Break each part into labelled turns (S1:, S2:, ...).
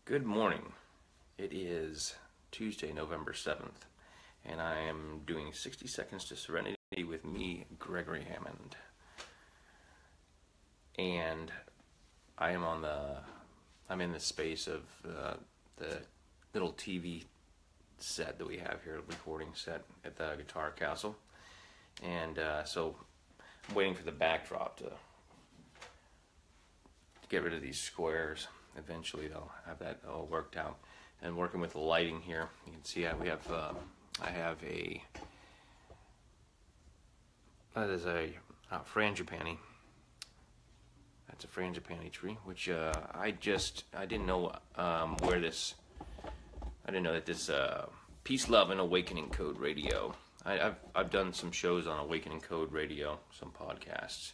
S1: Good morning. It is Tuesday, November 7th, and I am doing 60 Seconds to Serenity with me, Gregory Hammond. And I am I'm in the space of the little TV set that we have here, recording set at the Guitar Castle. And so I'm waiting for the backdrop to get rid of these squares. Eventually they'll have that all worked out. And working with the lighting here, you can see I have that is a frangipani. That's a frangipani tree, which I didn't know where this. I didn't know that this Peace, Love, and Awakening Code Radio. I've done some shows on Awakening Code Radio, some broadcasts.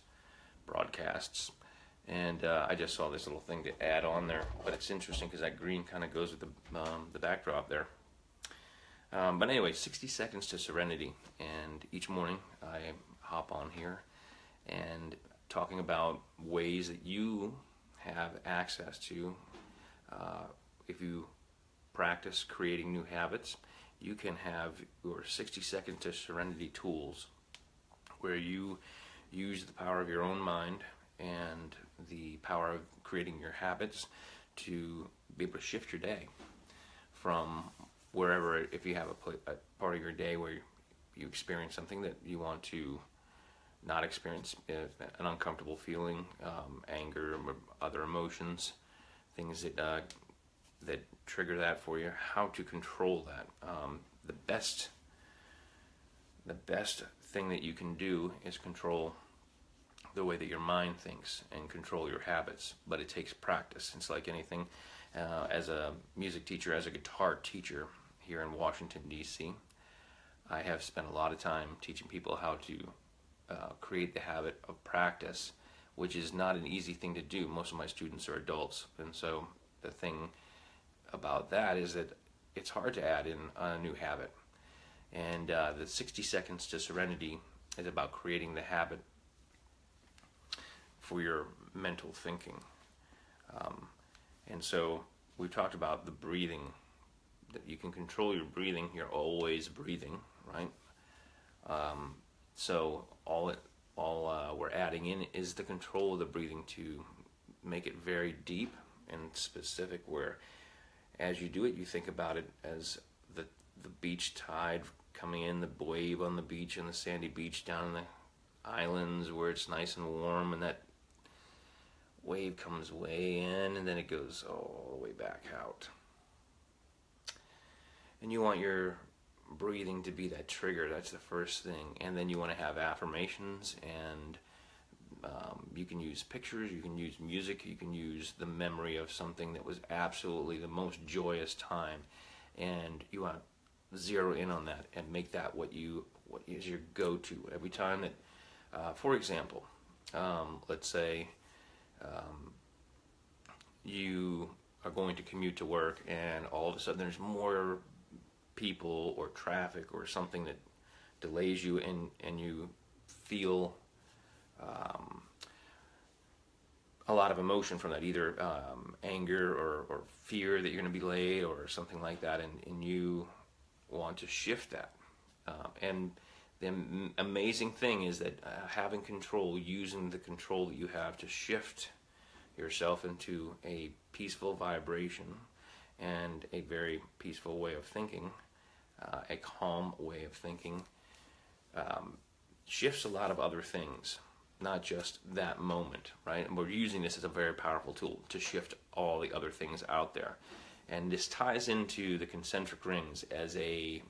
S1: And I just saw this little thing to add on there, but it's interesting because that green kind of goes with the backdrop there. But anyway, 60 Seconds to Serenity, and each morning I hop on here and talking about ways that you have access to. If you practice creating new habits, you can have your 60 Second to Serenity tools, where you use the power of your own mind and the power of creating your habits to be able to shift your day from wherever. If you have a part of your day where you experience something that you want to not experience, an uncomfortable feeling, anger, or other emotions, things that trigger that for you, how to control that. The best thing that you can do is control the way that your mind thinks and control your habits, but it takes practice. It's like anything. As a music teacher, as a guitar teacher here in Washington, D.C., I have spent a lot of time teaching people how to create the habit of practice, which is not an easy thing to do. Most of my students are adults, and so the thing about that is that it's hard to add in a new habit. And the 60 Seconds to Serenity is about creating the habit for your mental thinking. And so we talked about the breathing, that you can control your breathing. You're always breathing, right? So all we're adding in is the control of the breathing to make it very deep and specific, where as you do it, you think about it as the beach tide coming in, the wave on the beach and the sandy beach down in the islands where it's nice and warm, and that wave comes way in and then it goes all the way back out. And you want your breathing to be that trigger. That's the first thing. And then you want to have affirmations, and you can use pictures, you can use music, you can use the memory of something that was absolutely the most joyous time, and you want to zero in on that and make that what is your go-to every time that, for example, let's say you are going to commute to work, and all of a sudden there's more people or traffic or something that delays you, and you feel a lot of emotion from that, either anger or fear that you're going to be late or something like that, and you want to shift that. And the amazing thing is that having control, using the control that you have to shift yourself into a peaceful vibration and a very peaceful way of thinking, a calm way of thinking, shifts a lot of other things, not just that moment, right? And we're using this as a very powerful tool to shift all the other things out there. And this ties into the concentric rings. As a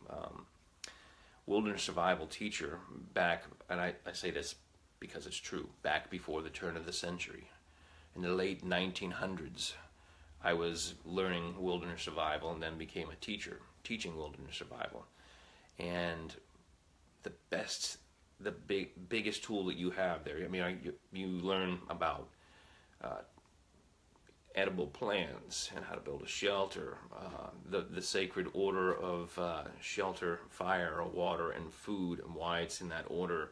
S1: wilderness survival teacher back, and I say this because it's true, back before the turn of the century, in the late 1900s, I was learning wilderness survival and then became a teacher, teaching wilderness survival. And the biggest tool that you have there, I mean, you learn about edible plants and how to build a shelter, the sacred order of shelter, fire, water, and food, and why it's in that order.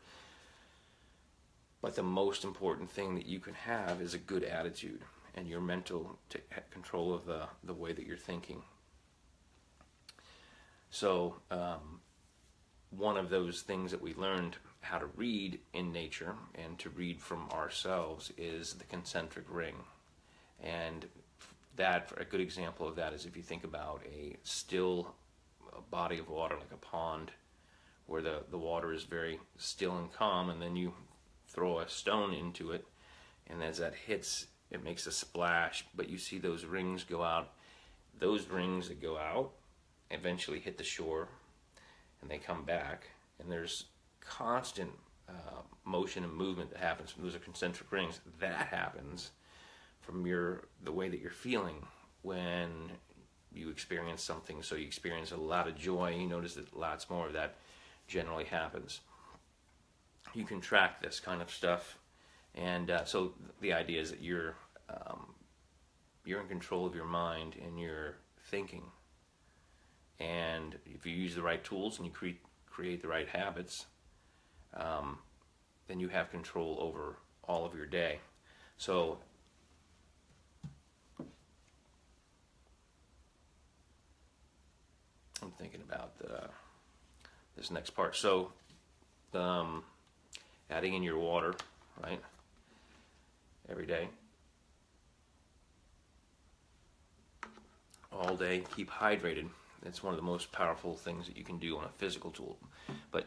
S1: But the most important thing that you can have is a good attitude and your mental control of the way that you're thinking. So one of those things that we learned how to read in nature and to read from ourselves is the concentric ring. And that, a good example of that is if you think about a still body of water, like a pond, where the water is very still and calm, and then you throw a stone into it, and as that hits, it makes a splash, but you see those rings go out. Those rings that go out eventually hit the shore, and they come back, and there's constant motion and movement that happens from those concentric rings. That happens from the way that you're feeling when you experience something. So you experience a lot of joy, you notice that lots more of that generally happens. You can track this kind of stuff, and so the idea is that you're in control of your mind and your thinking, and if you use the right tools and you create the right habits, then you have control over all of your day. So I'm thinking about this next part. So adding in your water, right, every day, all day. Keep hydrated. It's one of the most powerful things that you can do on a physical tool. But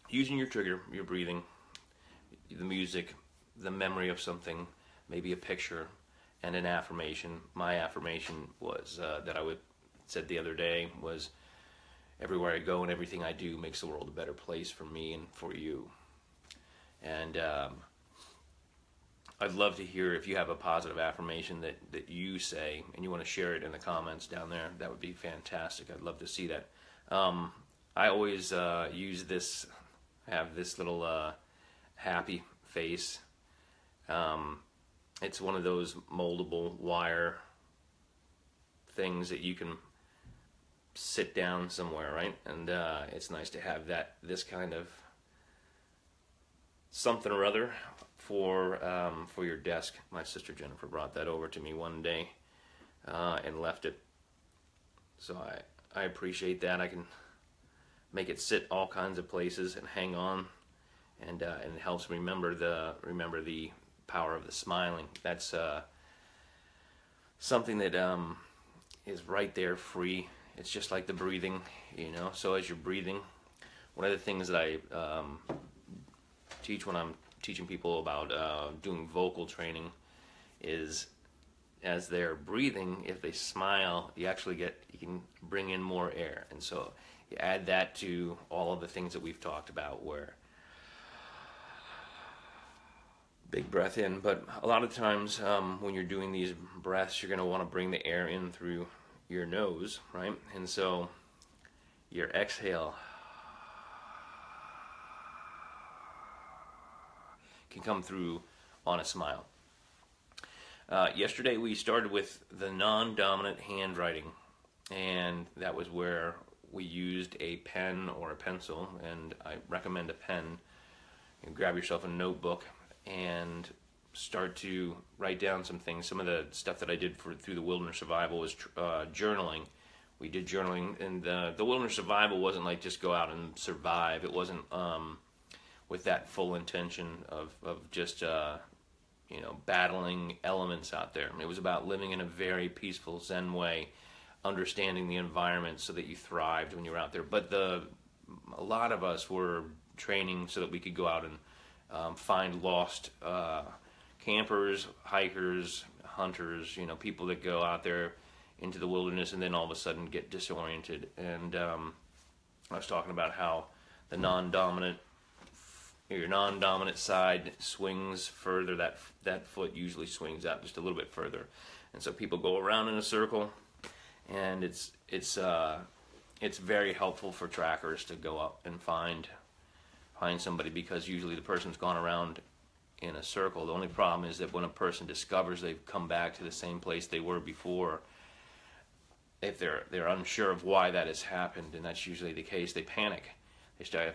S1: using your trigger, your breathing, the music, the memory of something, maybe a picture, and an affirmation. My affirmation was that I said the other day was, everywhere I go and everything I do makes the world a better place for me and for you. And I'd love to hear if you have a positive affirmation that you say and you want to share it in the comments down there. That would be fantastic. I'd love to see that. I always use this, have this little happy face. It's one of those moldable wire things that you can sit down somewhere, right? And it's nice to have this kind of something or other for your desk. My sister Jennifer brought that over to me one day and left it. So I appreciate that. I can make it sit all kinds of places and hang on, and it helps remember the power of the smiling. That's something that is right there, free. It's just like the breathing, you know. So as you're breathing, one of the things that I teach when I'm teaching people about doing vocal training is, as they're breathing, if they smile, you can bring in more air. And so you add that to all of the things that we've talked about, where big breath in, but a lot of times when you're doing these breaths, you're going to want to bring the air in through your nose, right? And so your exhale can come through on a smile. Yesterday we started with the non-dominant handwriting, and that was where we used a pen or a pencil, and I recommend a pen. You can grab yourself a notebook and start to write down some things. Some of the stuff that I did through the wilderness survival was journaling. We did journaling, and the wilderness survival wasn't like just go out and survive. It wasn't with that full intention of just battling elements out there. It was about living in a very peaceful Zen way, understanding the environment so that you thrived when you were out there. But a lot of us were training so that we could go out and find lost campers, hikers, hunters, people that go out there into the wilderness and then all of a sudden get disoriented. And I was talking about how the your non-dominant side swings further. That foot usually swings out just a little bit further, and so people go around in a circle, and it's very helpful for trackers to go up and find somebody, because usually the person's gone around in a circle. The only problem is that when a person discovers they've come back to the same place they were before, if they're unsure of why that has happened, and that's usually the case, they panic.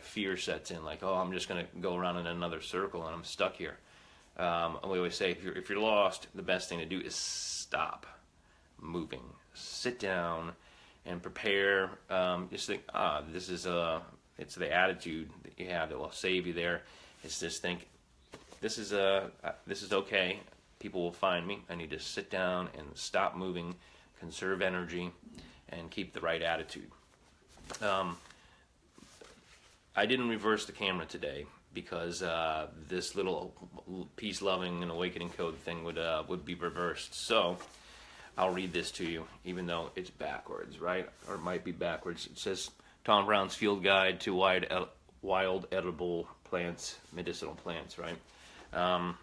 S1: fear sets in, like, oh, I'm just going to go around in another circle and I'm stuck here. And we always say, if you're lost, the best thing to do is stop moving, sit down, and prepare. Just think, this is it's the attitude that you have that will save you there. It's just think, this is okay. People will find me. I need to sit down and stop moving, conserve energy, and keep the right attitude. I didn't reverse the camera today because this little peace-loving and awakening code thing would be reversed. So I'll read this to you, even though it's backwards, right? Or it might be backwards. It says, Tom Brown's Field Guide to Wild Edible Plants, Medicinal Plants, right? And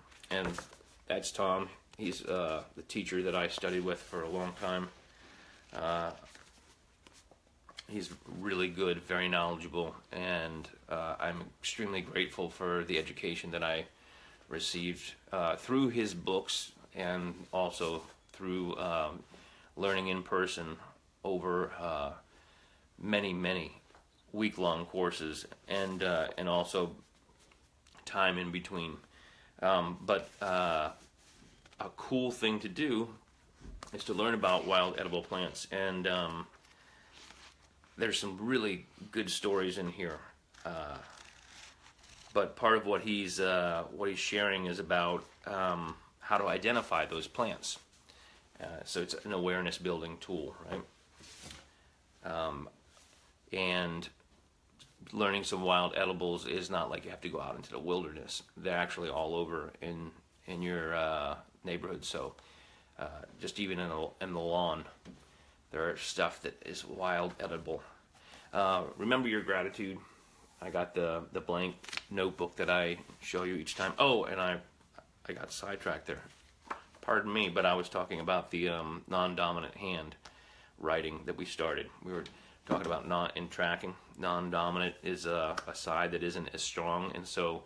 S1: that's Tom. He's the teacher that I studied with for a long time. He's really good, very knowledgeable, and I'm extremely grateful for the education that I received through his books and also through learning in person over many week-long courses and also time in between. But a cool thing to do is to learn about wild edible plants, and there's some really good stories in here. But part of what he's sharing is about how to identify those plants. So it's an awareness building tool, right? And learning some wild edibles is not like you have to go out into the wilderness. They're actually all over in your neighborhood. So just even in the lawn, there are stuff that is wild edible. Remember your gratitude. I got the blank notebook that I show you each time. Oh, and I got sidetracked there. Pardon me, but I was talking about the non-dominant hand writing that we started. We were talking about in tracking. Non-dominant is a side that isn't as strong, and so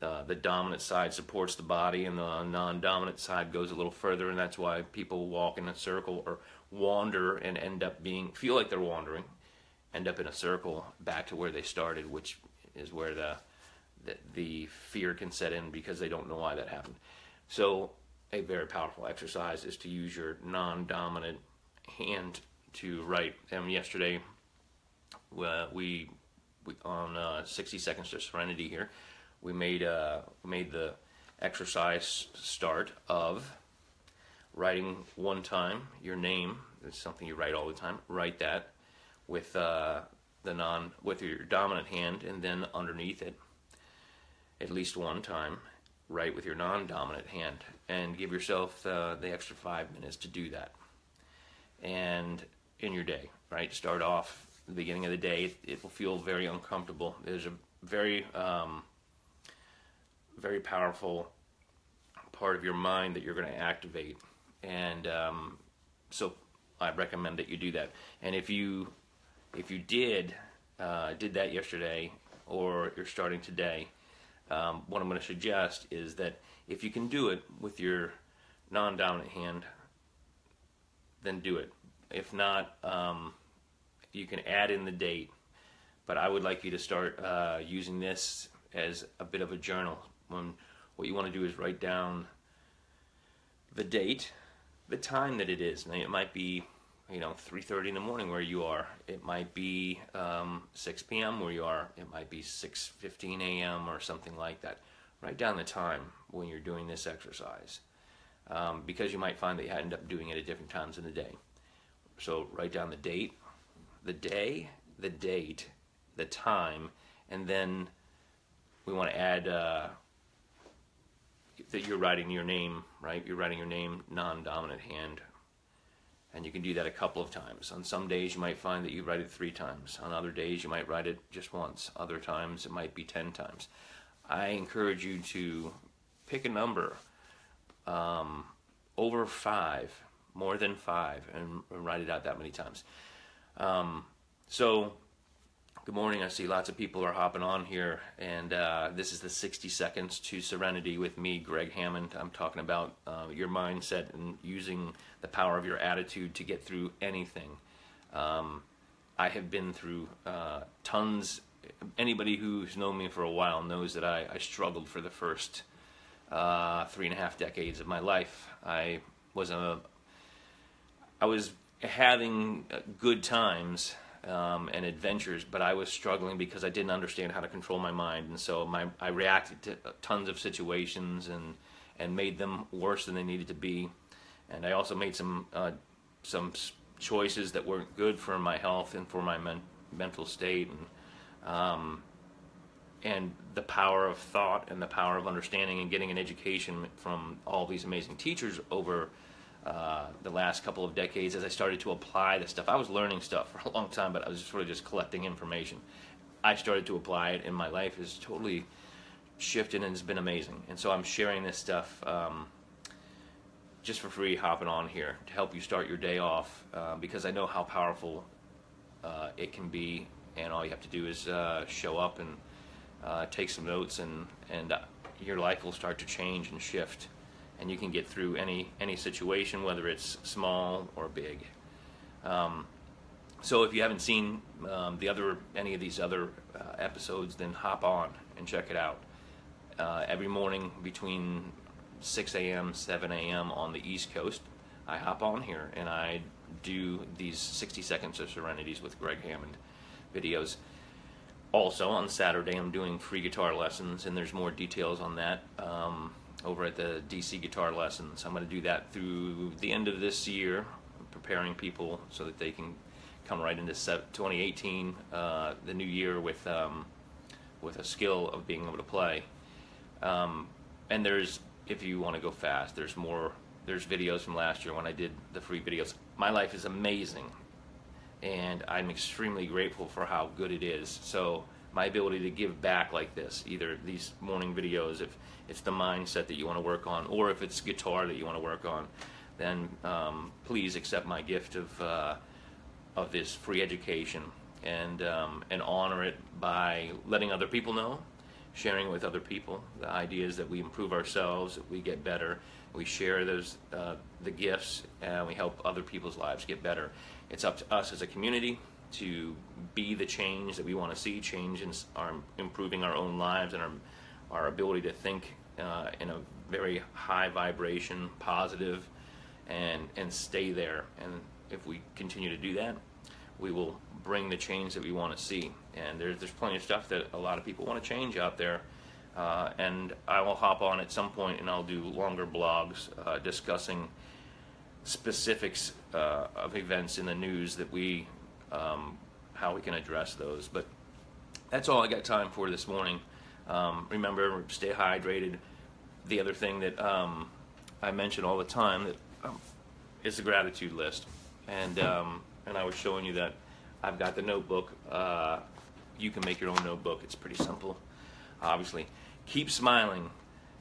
S1: the dominant side supports the body, and the non-dominant side goes a little further, and that's why people walk in a circle or wander and feel like they're wandering, end up in a circle back to where they started, which is where the fear can set in because they don't know why that happened. So a very powerful exercise is to use your non-dominant hand to write. And yesterday, we on 60 Seconds to Serenity here, we made the exercise start of writing one time your name. It's something you write all the time. Write that with with your dominant hand, and then underneath it, at least one time, write with your non-dominant hand, and give yourself the extra 5 minutes to do that. And in your day, right? Start off the beginning of the day. It will feel very uncomfortable. There's a very very powerful part of your mind that you're going to activate, and so I recommend that you do that. And if you did that yesterday, or you're starting today, what I'm going to suggest is that if you can do it with your non-dominant hand, then do it. If not, you can add in the date, but I would like you to start using this as a bit of a journal. What you want to do is write down the date, the time that it is. Now, it might be 3:30 in the morning where you are. It might be 6 p.m. where you are. It might be 6:15 a.m. or something like that. Write down the time when you're doing this exercise, because you might find that you end up doing it at different times in the day. So write down the date, the day, the date, the time, and then we want to add that you're writing your name, right? You're writing your name, non-dominant hand. And you can do that a couple of times. On some days you might find that you write it 3 times. On other days you might write it just once. Other times it might be 10 times. I encourage you to pick a number over 5, more than 5, and write it out that many times. So, good morning. I see lots of people are hopping on here, and this is the 60 Seconds to Serenity with me, Gregg Hammond. I'm talking about your mindset and using the power of your attitude to get through anything. I have been through tons anybody who's known me for a while knows that I struggled for the first 3.5 decades of my life. I was having good times and adventures, but I was struggling because I didn't understand how to control my mind, and so I reacted to tons of situations and made them worse than they needed to be. And I also made some choices that weren't good for my health and for my mental state, and the power of thought and the power of understanding and getting an education from all these amazing teachers over the last couple of decades. As I started to apply this stuff, I was learning stuff for a long time, but I was sort of just collecting information. I started to apply it, and my life has totally shifted and it's been amazing. And so I'm sharing this stuff just for free, hopping on here to help you start your day off, because I know how powerful it can be, and all you have to do is show up and take some notes, and your life will start to change and shift, and you can get through any situation, whether it's small or big. So if you haven't seen any of these other episodes, then hop on and check it out. Every morning between 6 a.m., 7 a.m. on the East Coast, I hop on here and I do these 60 seconds of Serenities with Gregg Hammond videos. Also on Saturday I'm doing free guitar lessons, and there's more details on that over at the DC Guitar Lessons. I'm going to do that through the end of this year, preparing people so that they can come right into 2018, the new year, with a skill of being able to play. And if you want to go fast, there's videos from last year when I did the free videos. My life is amazing, and I'm extremely grateful for how good it is. So my ability to give back like this, either these morning videos, if it's the mindset that you want to work on, or if it's guitar that you want to work on, then please accept my gift of this free education, and honor it by letting other people know, sharing it with other people. The idea is that we improve ourselves, that we get better, we share the gifts, and we help other people's lives get better. It's up to us as a community to be the change that we want to see, change in improving our own lives and our ability to think in a very high vibration, positive, and stay there. And if we continue to do that, we will bring the change that we want to see. And there's plenty of stuff that a lot of people want to change out there. And I will hop on at some point and I'll do longer blogs discussing specifics of events in the news that how we can address those. But that's all I got time for this morning. Remember, stay hydrated. The other thing that I mention all the time that is the gratitude list. And I was showing you that I've got the notebook. You can make your own notebook. It's pretty simple, obviously. Keep smiling.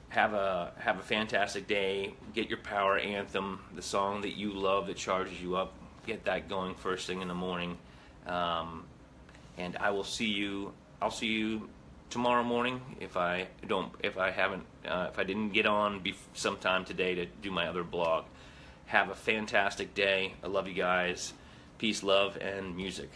S1: Have a fantastic day. Get your power anthem, the song that you love that charges you up. Get that going first thing in the morning. And I'll see you tomorrow morning if I didn't get on sometime today to do my other blog. Have a fantastic day. I love you guys. Peace, love, and music.